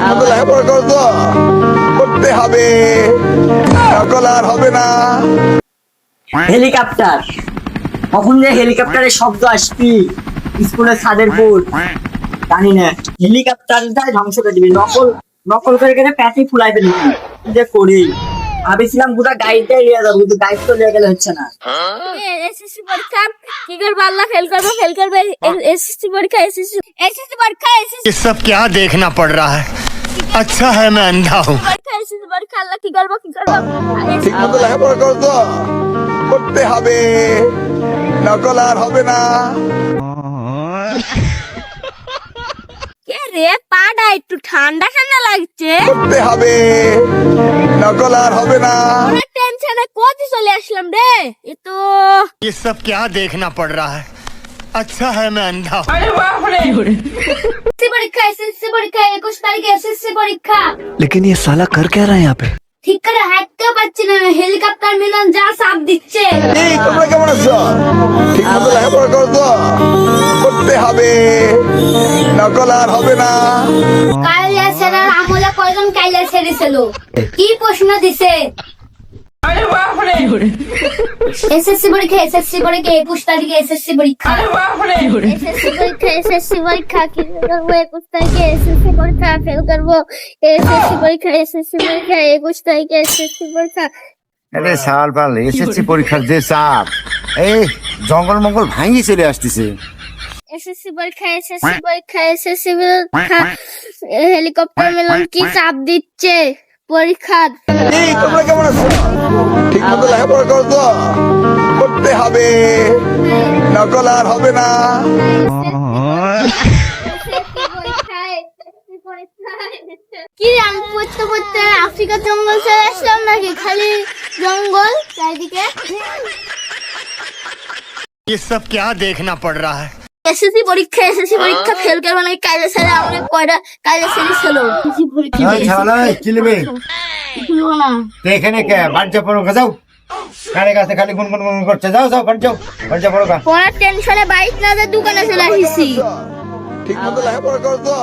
মতো লেখাপড়া করো তো, করতে হবে, নকল আর হবে না। হেলিকপ্টার, কখন যে হেলিকপ্টারের শব্দ আসবি স্কুলের ছাদের উপর জানি না। হেলিকপ্টারটাই ধ্বংস করে দিবি। নকল নকল করে করে প্যাটি ফুলাই ফেলবি। কি যে করি ভাবেছিলাম গোটা গাইডটাই নিয়ে যাবো, কিন্তু গাইড তো নিয়ে গেলে হচ্ছে না। এসএসসি পরীক্ষা কি করবো, আল্লাহ ফেল করবে এসএসসি পরীক্ষা এসএসসি পরীক্ষা ये सब क्या देखना पड़ रहा है। अच्छा है मैं अंधा हूँ। এসএসসি পরীক্ষা আল্লাহ কি করবো ঠিক মতো লেখাপড়া করো তো, করতে হবে, নকল আর হবে না। কে রে, পাটা একটু ঠান্ডা ঠান্ডা লাগছে। করতে হবে, নকল আর হবে না। অনেক টেনশনে কোথায় চলে আসলাম রে। এ তো ये सब क्या देखना पड़ रहा है। अच्छा है मैं अंधा हूँ। এসএসসি পরীক্ষা 21 তারিখে এসএসসি পরীক্ষা। लेकिन ये साला कर क्या रहा है यहाँ पे? ঠিক করে হাঁটতেও পারছি না, হেলিকপ্টার মিলন যা চাপ দিচ্ছে। এই তোমরা কেমন আছো? ঠিক মতো লেখাপড়া করো তো, করতে হবে, নকল আর হবে না। কাইলা স্যারের আমলে কয়জন কাইলা ছেড়েছিল? কি প্রশ্ন দিছে? এসএসসি পরীক্ষা 21 তারিখে এসএসসি পরীক্ষা কি করবো 21 তারিখে এসএসসি পরীক্ষা ফেল করবো। এসএসসি পরীক্ষা 21 তারিখে এসএসসি পরীক্ষা। আরে সাল পাল এসএসসি পরীক্ষার যে চাপ, এই জঙ্গল মঙ্গল ভাঙি চলে আসতেছে। এসএসসি পরীক্ষা হেলিকপ্টার মিলন কি চাপ দিচ্ছে পরীক্ষার। এই তোমরা কেমন আছো? ঠিক মতো লেখাপড়া করো তো, করতে হবে, নকল আর হবে না। কি আমি পড়তে পড়তে আফ্রিকা জঙ্গল চলে আসলাম নাকি? খালি জঙ্গল চারিদিকে। ये सब क्या देखना पड़ रहा है। এসএসসি পরীক্ষা ফেল করবো নাকি? কাইলে ছেলে আমরা কয়টা কাইলে ছেলে ছিল কি নেবে না। এখানে কে বাড়িতে পড়ো যাও, কানে কাছে খালি গুনগুন গুনগুন করছে। যাও যাও বাড়ি যাও, বাড়িতে পড়ো। পড়ার টেনশনে বাইক না দোকানে চলে আসিছি। ঠিক মতো লেখাপড়া করো তো,